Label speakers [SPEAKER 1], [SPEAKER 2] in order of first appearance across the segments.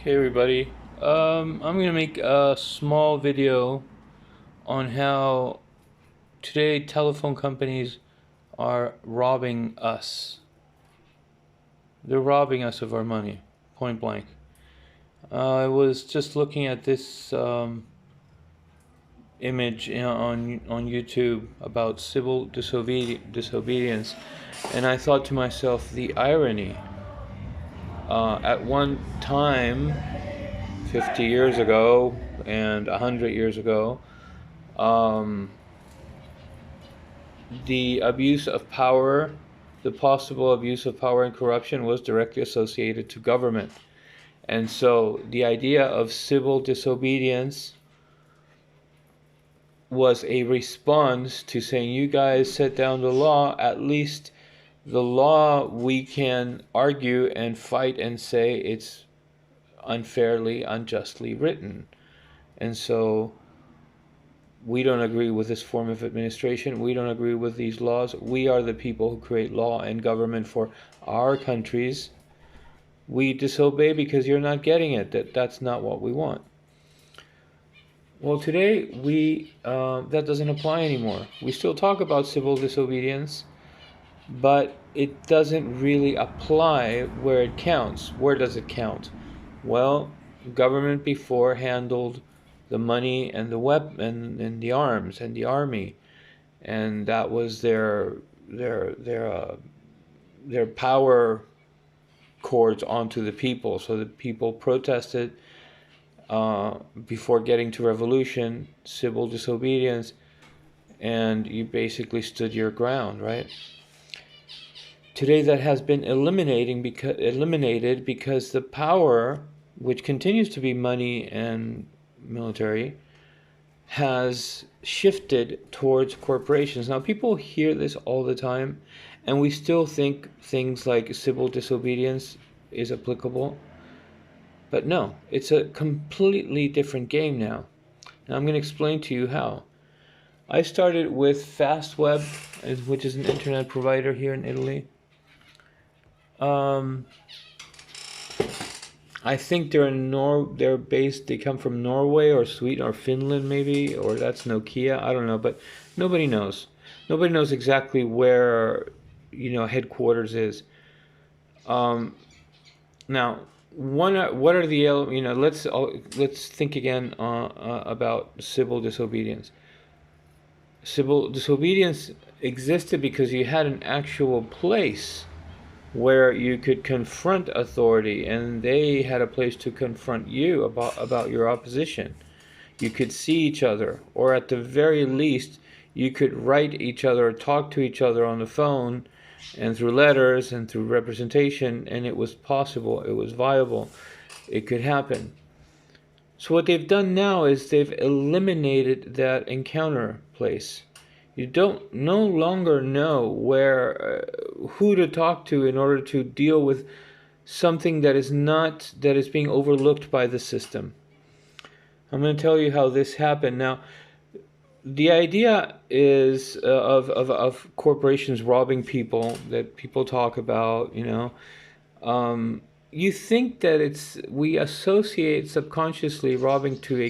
[SPEAKER 1] Hey everybody, I'm gonna make a small video on how today telephone companies are robbing us. They're robbing us of our money, point blank. I was just looking at this image on YouTube about civil disobedience, and I thought to myself the irony. At one time, 50 years ago and 100 years ago, um, the abuse of power, the possible abuse of power and corruption was directly associated to government. And so the idea of civil disobedience was a response to saying, you guys set down the law, at least the law we can argue and fight and say it's unfairly, unjustly written. And so we don't agree with this form of administration. We don't agree with these laws. We are the people who create law and government for our countries. We disobey because you're not getting it. That's not what we want. Well, today that doesn't apply anymore. We still talk about civil disobedience, but it doesn't really apply where it counts. Where does it count? Well, government before handled the money and the weapon and the arms and the army, and that was their power cords onto the people. So the people protested before getting to revolution, civil disobedience, and you basically stood your ground, right? Today that has been eliminated because the power, which continues to be money and military, has shifted towards corporations. Now, people hear this all the time, and we still think things like civil disobedience is applicable. But no, it's a completely different game now. And I'm going to explain to you how. I started with Fastweb, which is an internet provider here in Italy. I think they're based. They come from Norway or Sweden or Finland maybe, or that's Nokia. I don't know, but nobody knows. Nobody knows exactly where headquarters is. Now, what are the let's think again about civil disobedience. Civil disobedience existed because you had an actual place where you could confront authority, and they had a place to confront you about your opposition. You could see each other, or at the very least, you could write each other, or talk to each other on the phone, and through letters and through representation, and it was possible, it was viable, it could happen. So what they've done now is they've eliminated that encounter place. You don't no longer know who to talk to in order to deal with something that is being overlooked by the system. I'm going to tell you how this happened. Now, the idea is of corporations robbing people that people talk about. You think that we associate subconsciously robbing to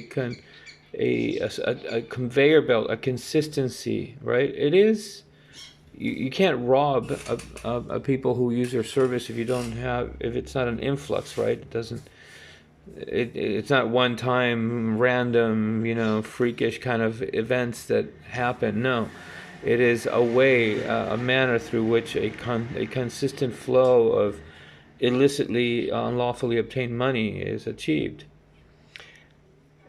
[SPEAKER 1] a conveyor belt, a consistency, right? It is. You can't rob a people who use your service if it's not an influx, right? It doesn't. It's not one time random, freakish kind of events that happen. No, it is a manner through which a consistent flow of illicitly, unlawfully obtained money is achieved.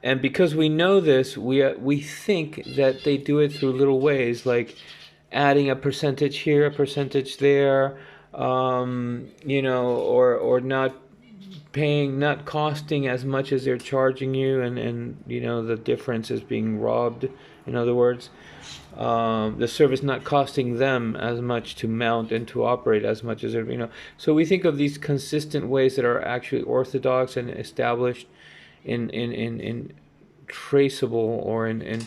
[SPEAKER 1] And because we know this, we think that they do it through little ways, like adding a percentage here, a percentage there, or not costing as much as they're charging you, and the difference is being robbed. In other words, the service not costing them as much to mount and to operate as much as they're. So we think of these consistent ways that are actually orthodox and established in traceable or in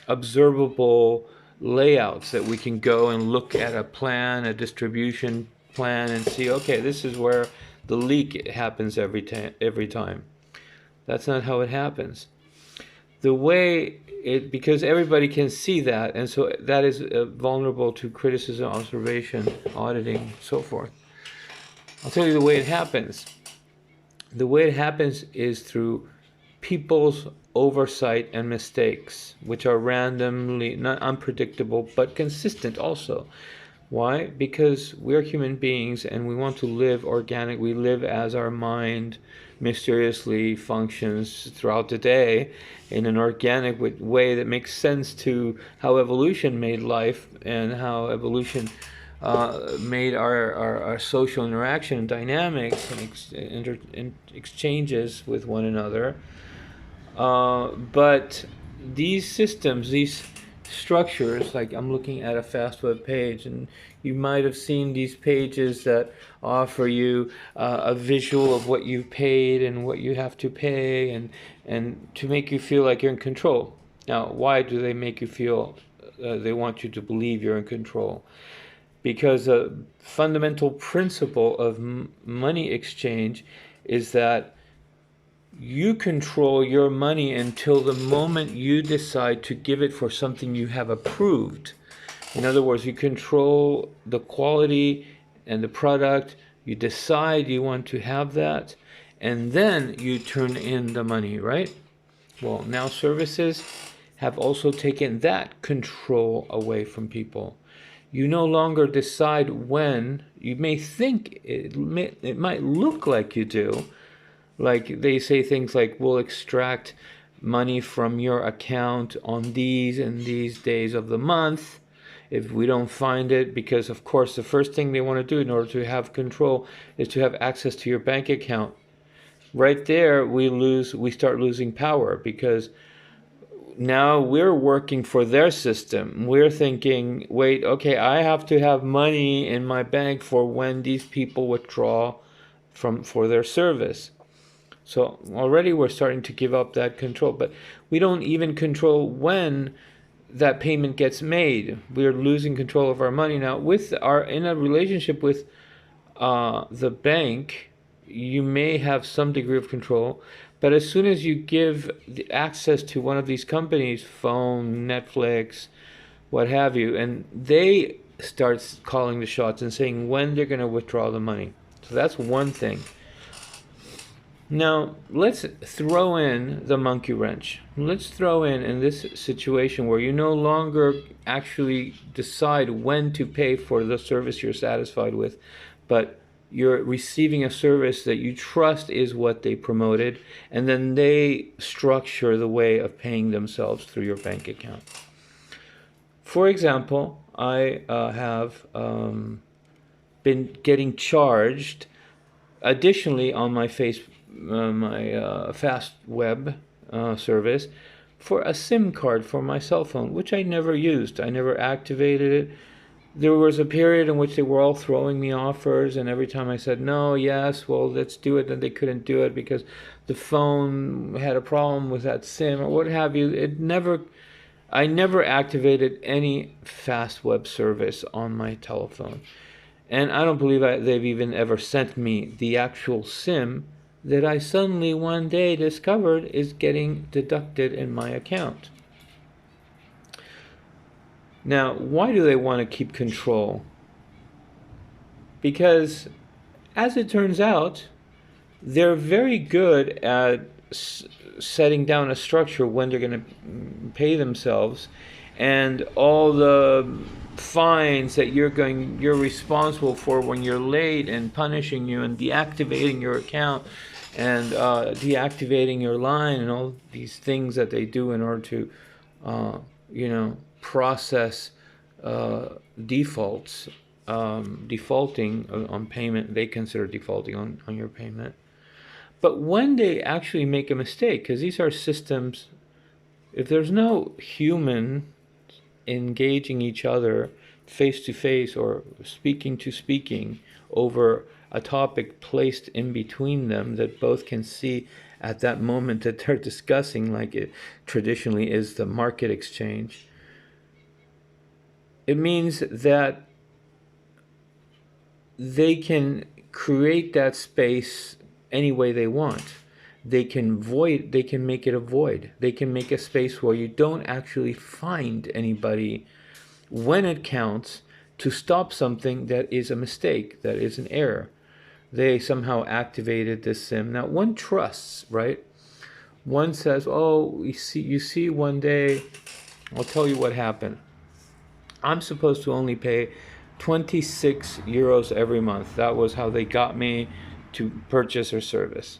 [SPEAKER 1] observable layouts that we can go and look at a plan, a distribution plan, and see, okay, this is where the leak happens every time. That's not how it happens. The way it, because everybody can see that, and so that is vulnerable to criticism, observation, auditing, so forth. I'll tell you the way it happens. The way it happens is through people's oversight and mistakes, which are randomly, not unpredictable, but consistent also. Why? Because we're human beings and we want to live organic. We live as our mind mysteriously functions throughout the day in an organic way that makes sense to how evolution made life and how evolution made our social interaction and dynamics and exchanges with one another. But these systems, these structures, like I'm looking at a Fastweb page, and you might have seen these pages that offer you a visual of what you've paid and what you have to pay, and to make you feel like you're in control. Now, why do they make you feel? They want you to believe you're in control, because a fundamental principle of money exchange is that you control your money until the moment you decide to give it for something you have approved. In other words, you control the quality and the product. You decide you want to have that, and then you turn in the money, right? Well, now services have also taken that control away from people. You no longer decide when. You may think it might look like you do. Like they say things like, we'll extract money from your account on these and these days of the month if we don't find it, because of course the first thing they want to do in order to have control is to have access to your bank account. Right there we start losing power, because now we're working for their system. We're thinking, wait, okay, I have to have money in my bank for when these people withdraw for their service. So already we're starting to give up that control, but we don't even control when that payment gets made. We're losing control of our money now. In a relationship with the bank, you may have some degree of control, but as soon as you give the access to one of these companies, phone, Netflix, what have you, and they start calling the shots and saying when they're going to withdraw the money. So that's one thing. Now, let's throw in the monkey wrench. Let's throw in this situation where you no longer actually decide when to pay for the service you're satisfied with, but you're receiving a service that you trust is what they promoted, and then they structure the way of paying themselves through your bank account. For example, I have been getting charged additionally on my Fastweb service for a SIM card for my cell phone, which I never used. I never activated it. There was a period in which they were all throwing me offers, and every time I said no, yes, well, let's do it, then they couldn't do it because the phone had a problem with that SIM or what have you. I never activated any Fastweb service on my telephone. And I don't believe they've even ever sent me the actual SIM that I suddenly one day discovered is getting deducted in my account. Now, why do they want to keep control? Because, as it turns out, they're very good at setting down a structure when they're going to pay themselves, and all the fines that you're responsible for when you're late, and punishing you and deactivating your account and deactivating your line, and all these things that they do in order to process defaults, defaulting on payment. They consider defaulting on your payment. But when they actually make a mistake, because these are systems, if there's no human engaging each other face to face or speaking to speaking over a topic placed in between them that both can see at that moment that they're discussing, like it traditionally is the market exchange, it means that they can create that space any way they want. They can make it a void. They can make a space where you don't actually find anybody when it counts to stop something that is a mistake, that is an error. They somehow activated this sim. Now one trusts, right? One says, oh, you see one day, I'll tell you what happened. I'm supposed to only pay 26 euros every month. That was how they got me to purchase or service.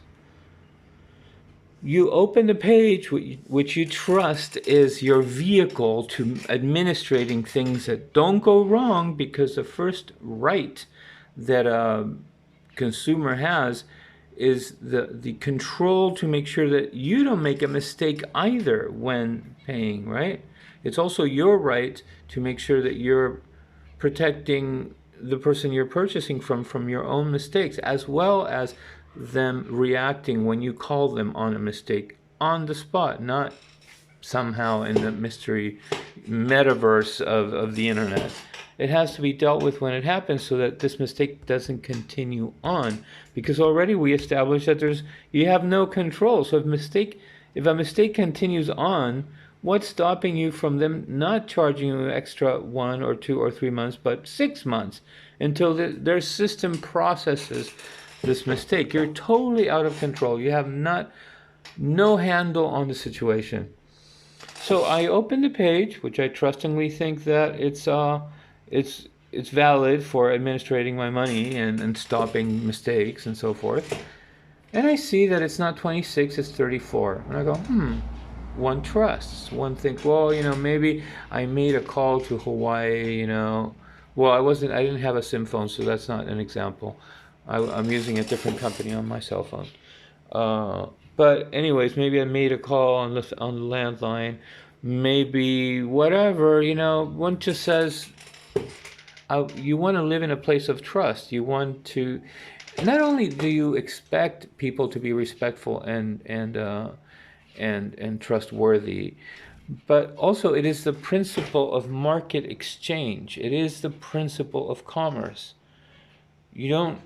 [SPEAKER 1] You open the page, which you trust is your vehicle to administrating things that don't go wrong, because the first right that a consumer has is the control to make sure that you don't make a mistake either when paying, right? It's also your right to make sure that you're protecting the person you're purchasing from your own mistakes, as well as them reacting when you call them on a mistake on the spot, not somehow in the mystery metaverse of the internet. It has to be dealt with when it happens, so that this mistake doesn't continue on, because already we established that you have no control. So if a mistake continues on, what's stopping you from them not charging you extra 1 or 2 or 3 months, but 6 months until their system processes this mistake? You're totally out of control. You have no handle on the situation. So I open the page, which I trustingly think that it's valid for administrating my money and stopping mistakes and so forth. And I see that it's not 26, it's 34. And I go, one trusts. One thinks, well, maybe I made a call to Hawaii, Well, I didn't have a SIM phone, so that's not an example. I'm using a different company on my cell phone. But anyways, maybe I made a call on the landline. Maybe whatever, one just says, you want to live in a place of trust. You want to, not only do you expect people to be respectful and trustworthy, but also it is the principle of market exchange. It is the principle of commerce. You don't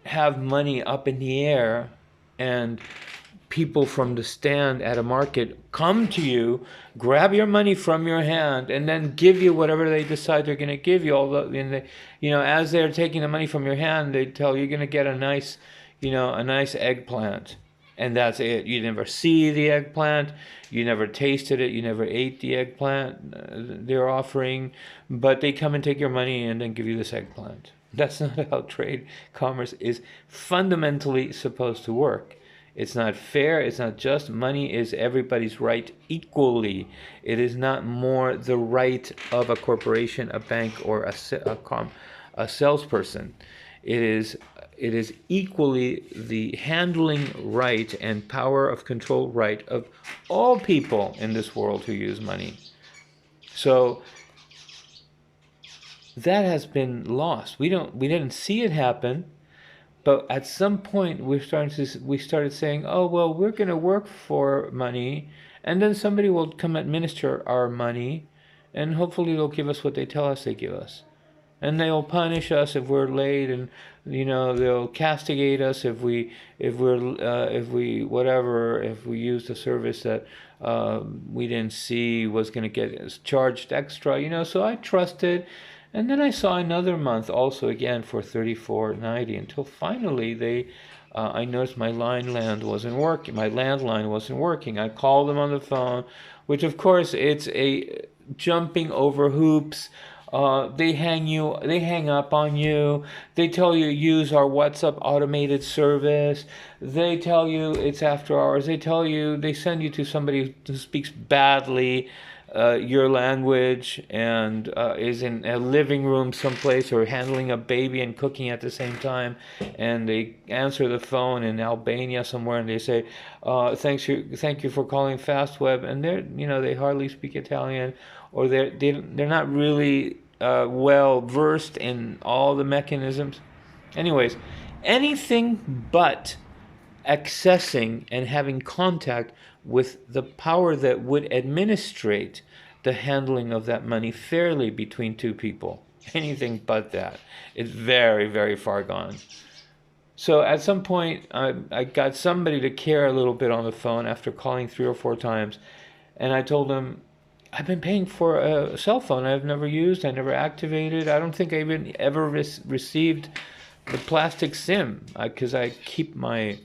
[SPEAKER 1] have money up in the air and people from the stand at a market come to you, grab your money from your hand, and then give you whatever they decide they're going to give you. As they're taking the money from your hand, they tell you you're going to get a nice eggplant, and that's it. You never see the eggplant, you never tasted it, you never ate the eggplant they're offering, but they come and take your money and then give you this eggplant. That's not how trade commerce is fundamentally supposed to work. It's not fair, it's not just. Money is everybody's right equally. It is not more the right of a corporation, a bank, or a salesperson. It is equally the handling right and power of control right of all people in this world who use money. So that has been lost. We didn't see it happen. But at some point, we started saying, oh, well, we're going to work for money, and then somebody will come administer our money, and hopefully they'll give us what they tell us they give us. And they'll punish us if we're late, and they'll castigate us if we use the service that we didn't see was going to get us charged extra. So I trusted. And then I saw another month also again for $34.90 until finally I noticed my landline wasn't working. I called them on the phone, which of course it's a jumping over hoops. They hang up on you. They tell you use our WhatsApp automated service. They tell you it's after hours. They send you to somebody who speaks badly your language and is in a living room someplace or handling a baby and cooking at the same time, and they answer the phone in Albania somewhere and they say, thank you for calling Fastweb, and they hardly speak Italian, or they're not really well versed in all the mechanisms. Anyways, anything but accessing and having contact with the power that would administrate the handling of that money fairly between two people. Anything but that. It's very, very far gone. So at some point, I got somebody to care a little bit on the phone after calling 3 or 4 times, and I told them, I've been paying for a cell phone I've never used, I never activated. I don't think I even ever received the plastic SIM because I keep the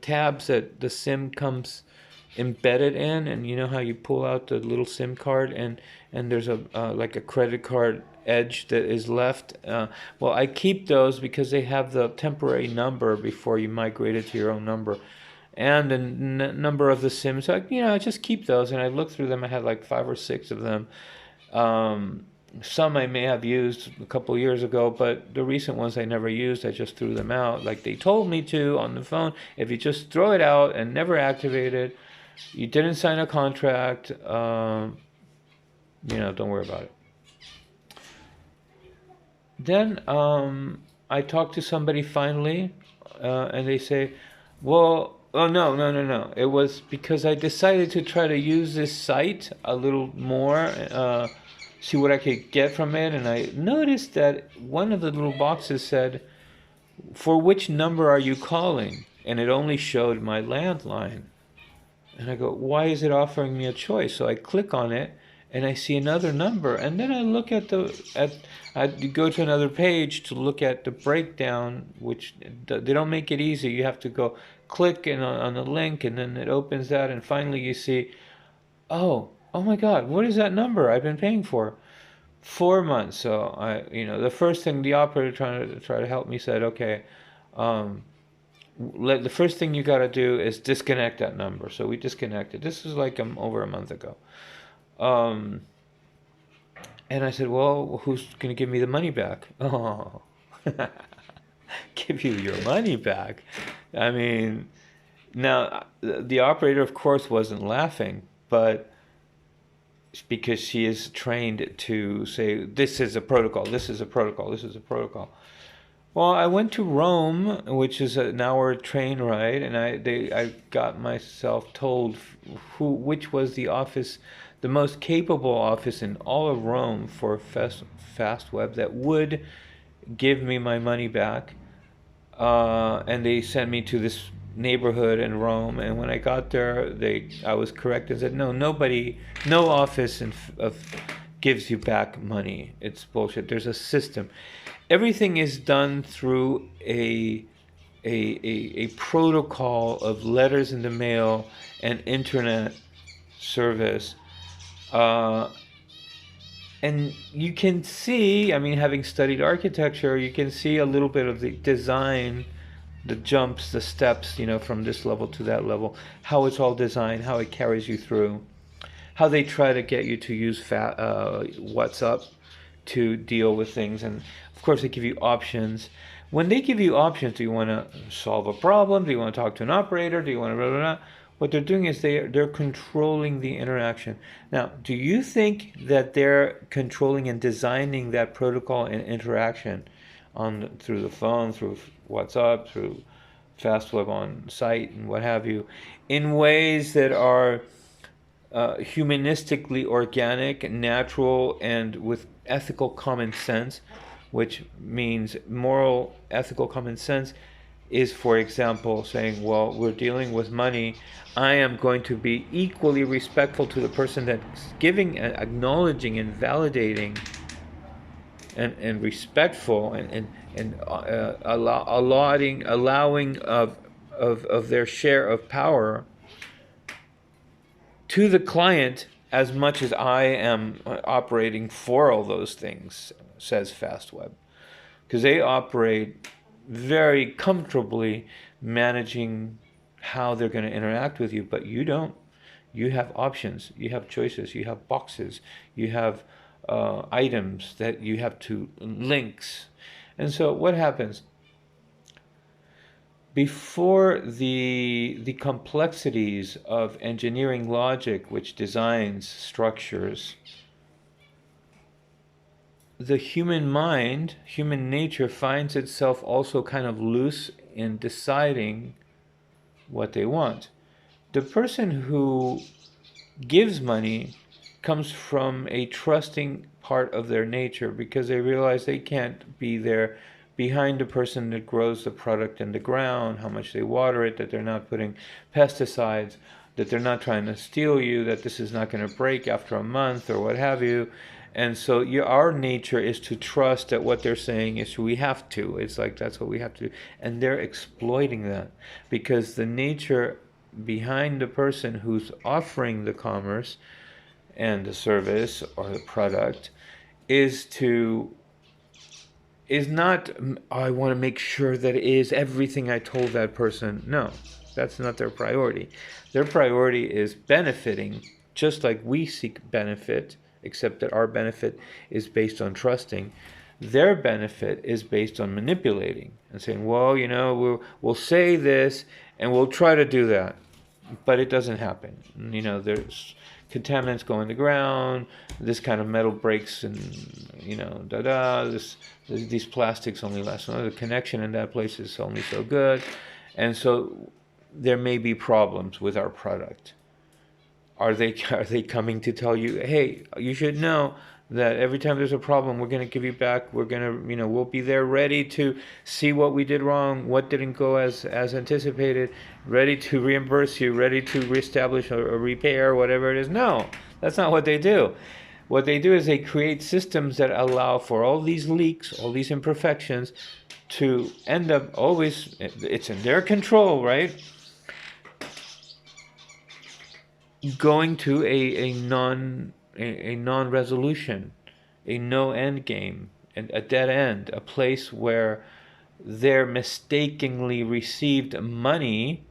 [SPEAKER 1] tabs that the SIM comes embedded in, and you know how you pull out the little SIM card and there's a like a credit card edge that is left. Well, I keep those because they have the temporary number before you migrate it to your own number, and the number of the SIMs. So I just keep those, and I looked through them. I had like 5 or 6 of them. Some I may have used a couple years ago, but the recent ones I never used. I just threw them out like they told me to on the phone. If you just throw it out and never activate it, you didn't sign a contract, don't worry about it. Then I talked to somebody finally, and they say, well, oh, no, no, no, no. It was because I decided to try to use this site a little more, see what I could get from it. And I noticed that one of the little boxes said, for which number are you calling? And it only showed my landline. And I go, why is it offering me a choice? So I click on it and I see another number. And then I look at I go to another page to look at the breakdown, which they don't make it easy. You have to go click on the link, and then it opens that. And finally you see, oh my God, what is that number I've been paying for? 4 months. So the first thing the operator try to help me said, okay, the first thing you got to do is disconnect that number. So we disconnected. This was like over a month ago. And I said, well, who's going to give me the money back? Oh, give you your money back. I mean, now the operator, of course, wasn't laughing, but because she is trained to say, this is a protocol, this is a protocol, this is a protocol. Well, I went to Rome, which is an hour train ride, and I got myself told which was the office, the most capable office in all of Rome for Fastweb that would give me my money back. And they sent me to this neighborhood in Rome, and when I got there, I was correct and said, no office gives you back money. It's bullshit. There's a system. Everything is done through a protocol of letters in the mail and internet service. And you can see, I mean, having studied architecture, you can see a little bit of the design, the jumps, the steps, from this level to that level, how it's all designed, how it carries you through, how they try to get you to use WhatsApp to deal with things. And of course, they give you options. When they give you options, do you want to solve a problem? Do you want to talk to an operator? Do you want to blah, blah, blah? What they're doing is they're controlling the interaction. Now, do you think that they're controlling and designing that protocol and interaction through the phone, through WhatsApp, through Fastweb on site, and what have you, in ways that are humanistically organic, natural, and with ethical common sense, which means moral, ethical common sense is, for example, saying, well, we're dealing with money. I am going to be equally respectful to the person that's giving, acknowledging, and validating, and respectful, and allowing of their share of power to the client as much as I am operating for all those things, says Fastweb. Because they operate very comfortably managing how they're going to interact with you, but you don't. You have options, you have choices, you have boxes, you have items that you have to links. And so what happens? Before the complexities of engineering logic, which designs structures, the human mind, human nature finds itself also kind of loose in deciding what they want. The person who gives money comes from a trusting part of their nature because they realize they can't be there behind the person that grows the product in the ground, how much they water it, that they're not putting pesticides, that they're not trying to steal you, that this is not going to break after a month or what have you. And so our nature is to trust that what they're saying is we have to. It's like that's what we have to do. And they're exploiting that because the nature behind the person who's offering the commerce and the service or the product is not, I want to make sure that it is everything I told that person. No, that's not their priority. Their priority is benefiting, just like we seek benefit, except that our benefit is based on trusting. Their benefit is based on manipulating and saying, well, we'll say this and we'll try to do that, but it doesn't happen. There's contaminants go in the ground. This kind of metal breaks, and these plastics only last. The connection in that place is only so good, and so there may be problems with our product. Are they coming to tell you, hey, you should know that every time there's a problem, we're going to give you back. We're going to, we'll be there ready to see what we did wrong, what didn't go as anticipated, ready to reimburse you, ready to reestablish or repair, whatever it is. No, that's not what they do. What they do is they create systems that allow for all these leaks, all these imperfections to end up always, it's in their control, right? Going to a non-resolution, a no end game, and a dead end, a place where their mistakenly received money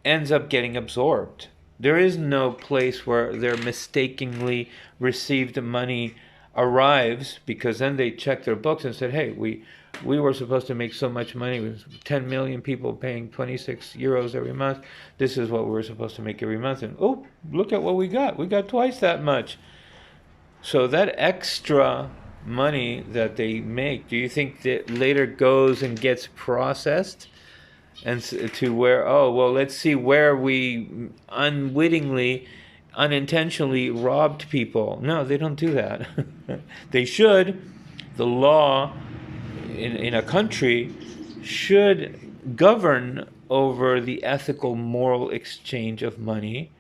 [SPEAKER 1] ends up getting absorbed. There is no place where their mistakenly received money arrives, because then they check their books and said, hey, we were supposed to make so much money with 10 million people paying 26 euros every month. This is what we were supposed to make every month. And oh, look at what we got. We got twice that much. So that extra money that they make, do you think that later goes and gets processed? And to where, oh, well, let's see where we unwittingly, unintentionally robbed people. No, they don't do that. They should. The law in a country should govern over the ethical, moral exchange of money,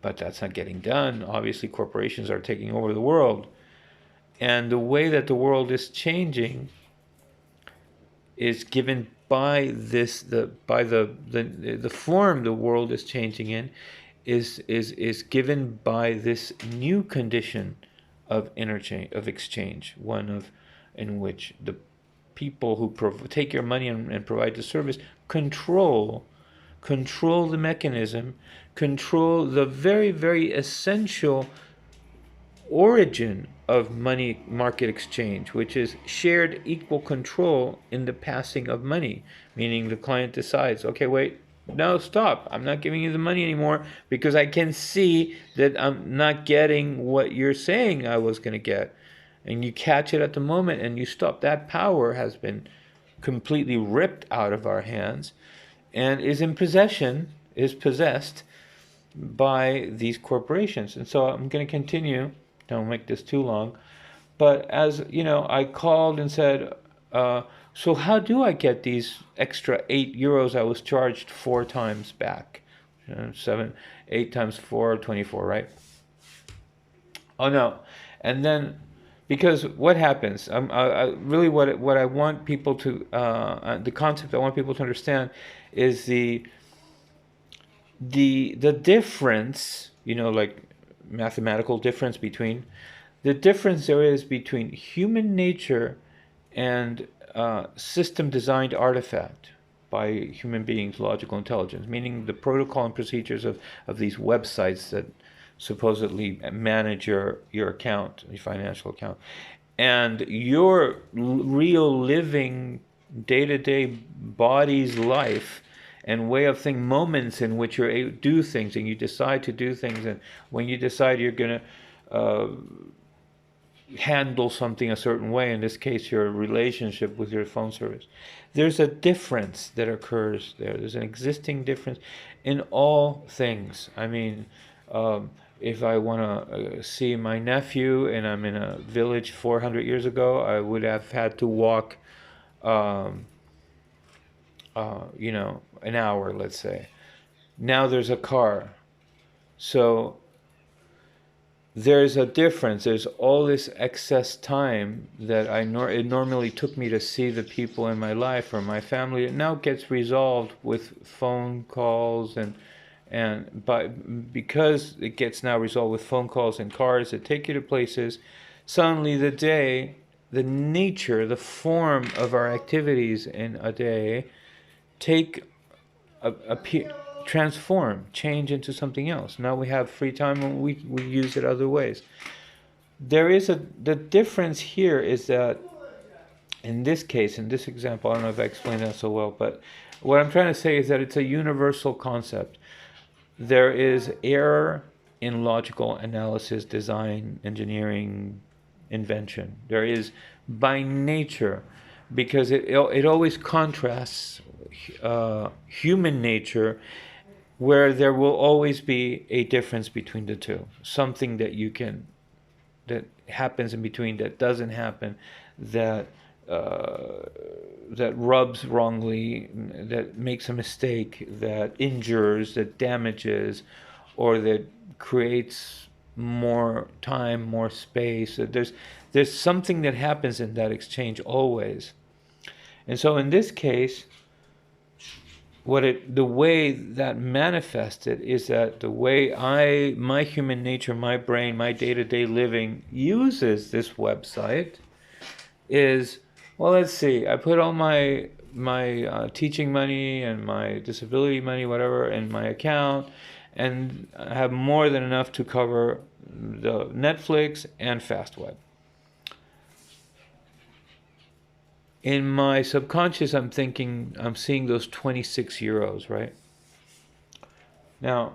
[SPEAKER 1] but that's not getting done. Obviously, corporations are taking over the world. And the way that the world is changing is given by this, the form the world is changing in is given by this new condition of interchange, of exchange, one in which the people who take your money and provide the service control the mechanism, control the very, very essential origin of money market exchange, which is shared equal control in the passing of money, meaning the client decides, okay, wait, no, stop, I'm not giving you the money anymore because I can see that I'm not getting what you're saying I was going to get. And you catch it at the moment and you stop. That power has been completely ripped out of our hands and is possessed by these corporations. And so I'm going to continue. Don't make this too long. But as I called and said, so how do I get these extra 8 euros I was charged 4 times back? 8 times 4, 24, right? Oh no. And then, because what happens, really what I want people to, the concept I want people to understand is the difference, like mathematical difference between, the difference there is between human nature and system designed artifact by human beings' logical intelligence, meaning the protocol and procedures of these websites that supposedly manage your account, your financial account, and your real living day-to-day body's life and way of thinking, moments in which you do things and you decide to do things, and when you decide you're going to handle something a certain way, in this case your relationship with your phone service, there's a difference that occurs there. There's an existing difference in all things. I mean, if I want to see my nephew and I'm in a village 400 years ago, I would have had to walk um, an hour, let's say. Now there's a car. So there's a difference. There's all this excess time that it normally took me to see the people in my life or my family. It now gets resolved with phone calls because it gets now resolved with phone calls and cars that take you to places. Suddenly the nature, the form of our activities in a day take transform, change into something else. Now we have free time and we use it other ways. The difference here is that in this case, in this example, I don't know if I explained that so well, but what I'm trying to say is that it's a universal concept. There is error in logical analysis, design, engineering, invention. There is by nature, because it always contrasts human nature, where there will always be a difference between the two. Something that happens in between, that doesn't happen, that that rubs wrongly, that makes a mistake, that injures, that damages, or that creates more time, more space. There's something that happens in that exchange always. And so in this case, the way that manifested is that the way my human nature, my brain, my day-to-day living uses this website is, well, let's see, I put all my teaching money and my disability money, whatever, in my account, and I have more than enough to cover the Netflix and Fastweb. In my subconscious, I'm seeing those 26 euros, right? Now,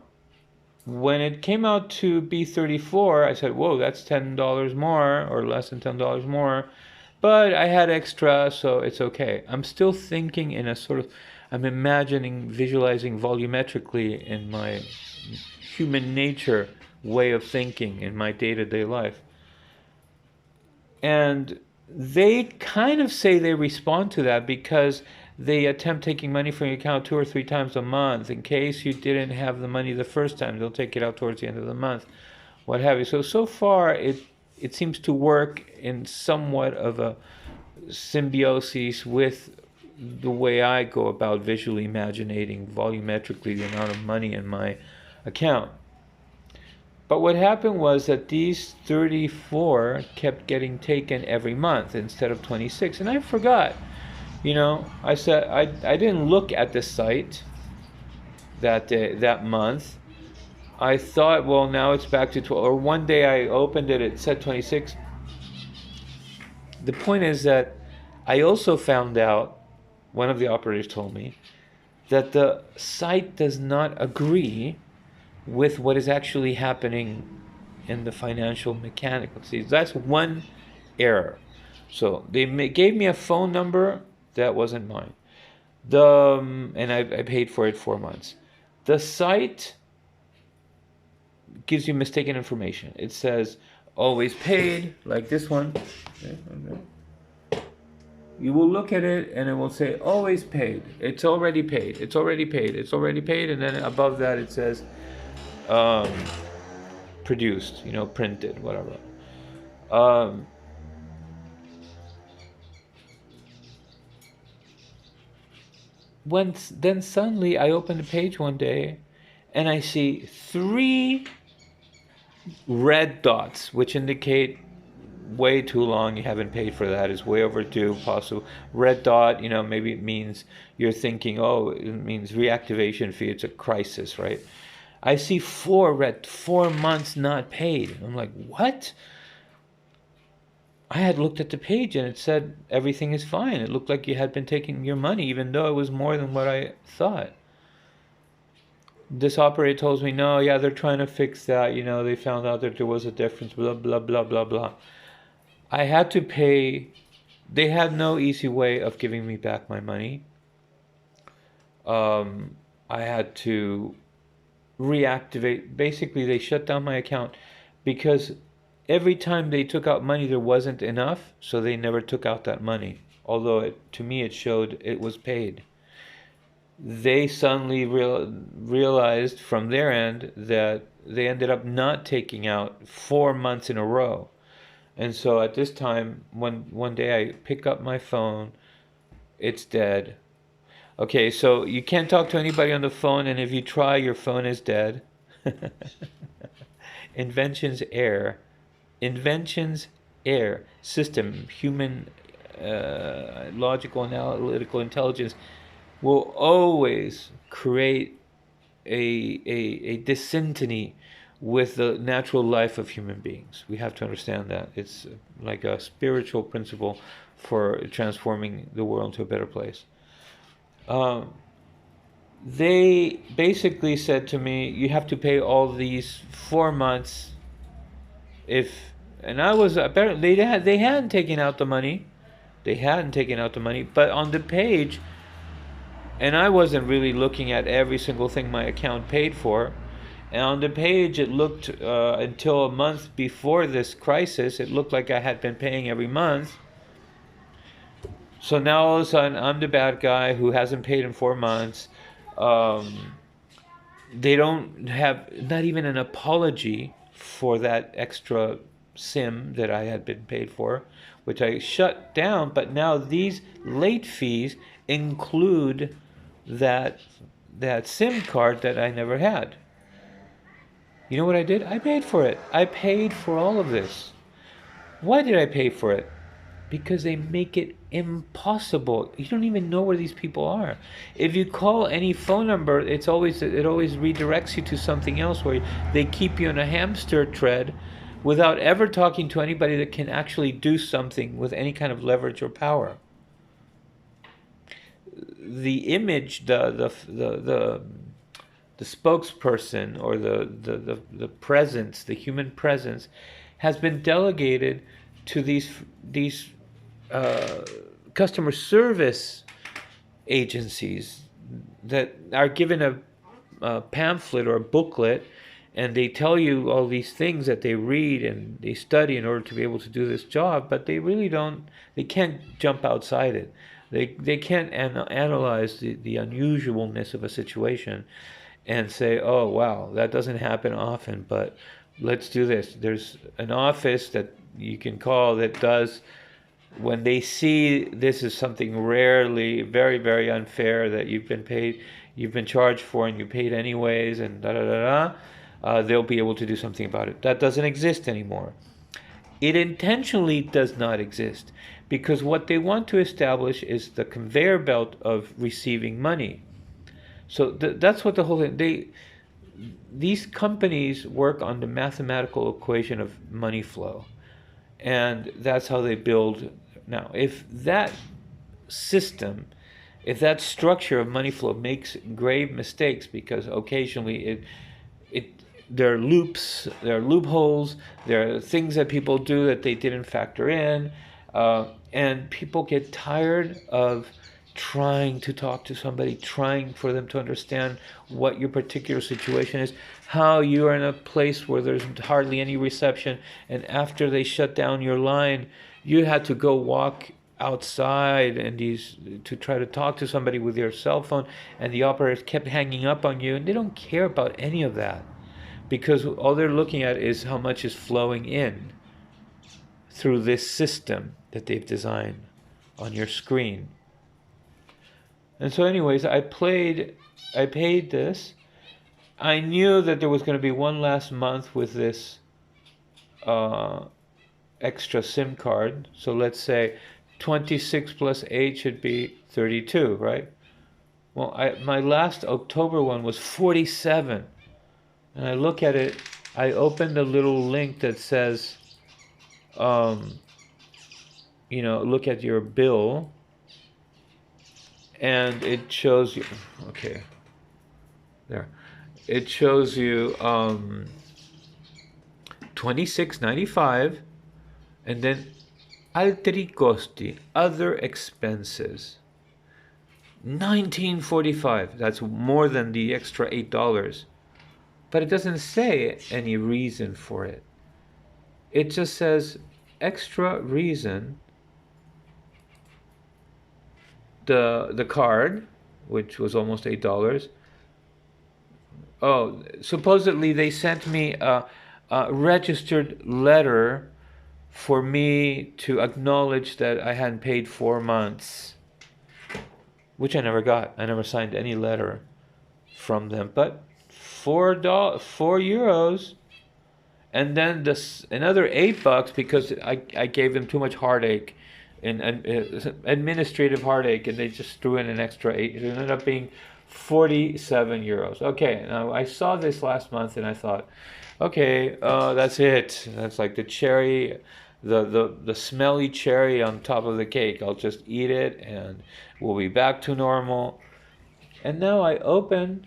[SPEAKER 1] when it came out to be 34, I said, whoa, that's $10 more, or less than $10 more. But I had extra, so it's okay. I'm still thinking in a sort of, I'm imagining, visualizing volumetrically in my human nature way of thinking in my day-to-day life. And they kind of say they respond to that because they attempt taking money from your account 2 or 3 times a month. In case you didn't have the money the first time, they'll take it out towards the end of the month, what have you. So far, it seems to work in somewhat of a symbiosis with the way I go about visually imagining volumetrically the amount of money in my account. But what happened was that these 34 kept getting taken every month instead of 26. And I forgot. I said I didn't look at the site that month. I thought, well, now it's back to 12. Or one day I opened it, it said 26. The point is that I also found out, one of the operators told me, that the site does not agree with what is actually happening in the financial mechanical. See, that's one error. So they gave me a phone number that wasn't mine. And I paid for it 4 months. The site gives you mistaken information. It says always paid, like this one. You will look at it and it will say always paid. It's already paid. It's already paid. It's already paid. And then above that it says produced, printed, whatever. Then suddenly I open the page one day and I see 3 red dots, which indicate way too long, you haven't paid for that, it's way overdue, possible. Red dot, maybe it means you're thinking, oh, it means reactivation fee, it's a crisis, right? I see 4 months not paid. I'm like, what? I had looked at the page and it said everything is fine. It looked like you had been taking your money, even though it was more than what I thought. This operator tells me, no, yeah, they're trying to fix that. They found out that there was a difference, blah, blah, blah, blah, blah. I had to pay. They had no easy way of giving me back my money. I had to reactivate. Basically, they shut down my account because every time they took out money, there wasn't enough, so they never took out that money although to me it showed it was paid. They suddenly realized from their end that they ended up not taking out 4 months in a row. And so at this time, one day I pick up my phone, it's dead. Okay, so you can't talk to anybody on the phone, and if you try, your phone is dead. Inventions error. Inventions error. System, human logical analytical intelligence will always create a dissonance with the natural life of human beings. We have to understand that. It's like a spiritual principle for transforming the world into a better place. They basically said to me, you have to pay all these 4 months if, and I was, apparently they hadn't taken out the money. They hadn't taken out the money, but on the page, and I wasn't really looking at every single thing my account paid for. And on the page, it looked, until a month before this crisis, it looked like I had been paying every month. So now all of a sudden, I'm the bad guy who hasn't paid in 4 months. They don't have not even an apology for that extra SIM that I had been paid for, which I shut down. But now these late fees include that SIM card that I never had. You know what I did? I paid for it. I paid for all of this. Why did I pay for it? Because they make it impossible. You don't even know where these people are. If you call any phone number, it always redirects you to something else where they keep you in a hamster tread without ever talking to anybody that can actually do something with any kind of leverage or power. The image, the spokesperson or the presence, the human presence, has been delegated to these customer service agencies that are given a pamphlet or a booklet, and they tell you all these things that they read and they study in order to be able to do this job, but they really don't. They can't jump outside it. They can't analyze the unusualness of a situation and say, oh, wow, that doesn't happen often, but let's do this. There's an office that you can call that does, when they see this is something rarely, very, very unfair that you've been charged for and you paid anyways, and they'll be able to do something about it. That doesn't exist anymore. It intentionally does not exist because what they want to establish is the conveyor belt of receiving money. So that's what the whole thing. These companies work on the mathematical equation of money flow, and that's how they build. Now, if that system, if that structure of money flow makes grave mistakes, because occasionally there are loops, there are loopholes, there are things that people do that they didn't factor in, and people get tired of trying to talk to somebody, trying for them to understand what your particular situation is, how you are in a place where there's hardly any reception, and after they shut down your line, you had to go walk outside and to try to talk to somebody with your cell phone, and the operators kept hanging up on you, and they don't care about any of that because all they're looking at is how much is flowing in through this system that they've designed on your screen. And so anyways, I paid this. I knew that there was going to be one last month with this extra SIM card. So let's say 26 plus 8 should be 32, right? Well, my last October one was 47. And I look at it, I opened a little link that says, look at your bill. And it shows you, okay, there. It shows you $26.95, and then altri costi, other expenses, $19.45. That's more than the extra $8, but it doesn't say any reason for it. It just says extra reason the card, which was almost $8. Oh, supposedly they sent me a registered letter for me to acknowledge that I hadn't paid 4 months, which I never got. I never signed any letter from them. But €4, and then this another $8 because I gave them too much heartache and administrative heartache, and they just threw in an extra eight. It ended up being €47. Okay, now I saw this last month and I thought, okay, that's it. That's like the cherry, the smelly cherry on top of the cake. I'll just eat it and we'll be back to normal. And now I open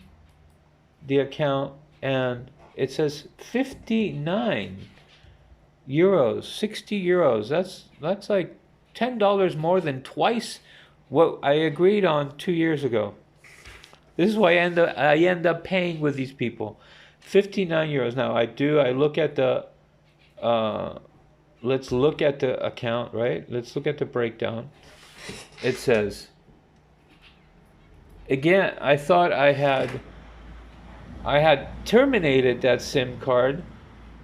[SPEAKER 1] the account and it says €59, €60. That's like $10 more than twice what I agreed on 2 years ago. This is why I end up paying with these people, €59. Now I look at the let's look at the account, right? Let's look at the breakdown. It says, again, I thought I had terminated that SIM card,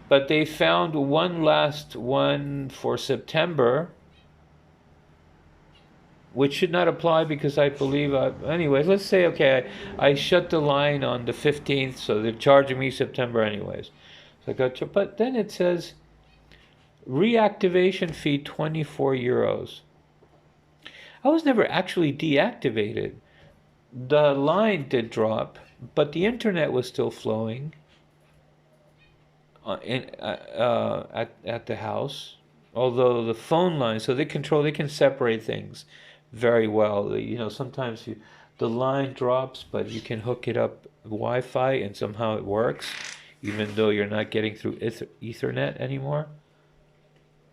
[SPEAKER 1] but they found one last one for September, which should not apply because I believe, anyways, let's say, okay, I shut the line on the 15th, so they're charging me September anyways. So I got, but then it says, reactivation fee, €24. I was never actually deactivated. The line did drop, but the internet was still flowing at the house. Although the phone line, so they can separate things very well. Sometimes the line drops, but you can hook it up Wi-Fi and somehow it works, even though you're not getting through Ethernet anymore.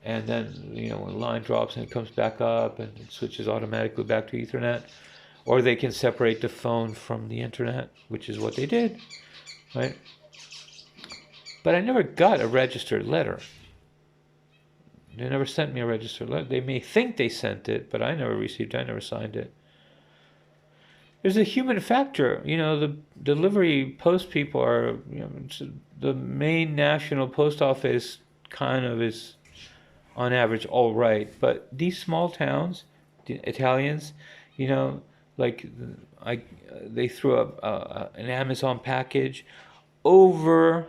[SPEAKER 1] And then, when the line drops and it comes back up and it switches automatically back to Ethernet. Or they can separate the phone from the internet, which is what they did, right? But I never got a registered letter. They never sent me a registered letter. They may think they sent it, but I never received it. I never signed it. There's a human factor. The delivery post people are, the main national post office kind of is, on average, all right. But these small towns, the Italians, like they threw up an Amazon package over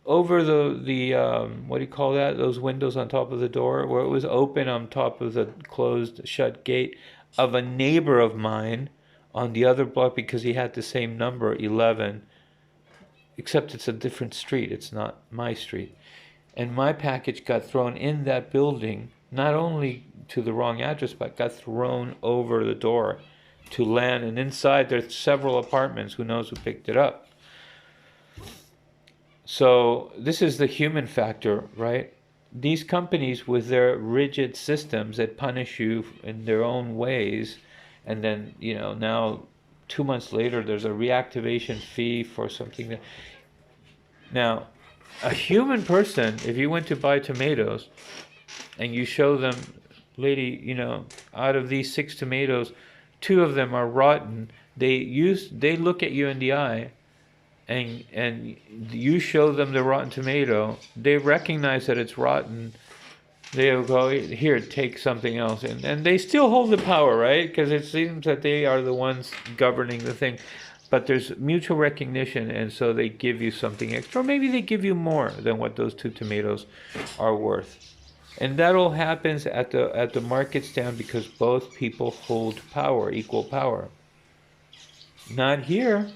[SPEAKER 1] the what do you call that? Those windows on top of the door, where it was open on top of the closed shut gate of a neighbor of mine on the other block, because he had the same number, 11, except it's a different street. It's not my street. And my package got thrown in that building, not only to the wrong address, but got thrown over the door to land, and inside there's several apartments. Who knows who picked it up? So this is the human factor, right? These companies with their rigid systems that punish you in their own ways, and then now 2 months later there's a reactivation fee for something that. Now, a human person, if you went to buy tomatoes and you show them, lady, out of these 6 tomatoes, 2 of them are rotten. They look at you in the eye, and you show them the rotten tomato. They recognize that it's rotten. They'll go, here, take something else, and they still hold the power, right? Because it seems that they are the ones governing the thing. But there's mutual recognition, and so they give you something extra, or maybe they give you more than what those 2 tomatoes are worth. And that all happens at the market stand because both people hold power, equal power. Not here.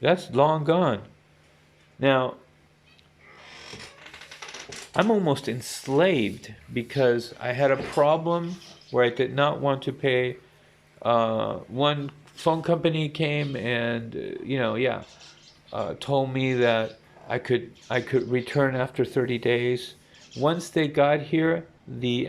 [SPEAKER 1] That's long gone. Now, I'm almost enslaved because I had a problem where I did not want to pay. One phone company came and told me that I could return after 30 days. Once they got here, the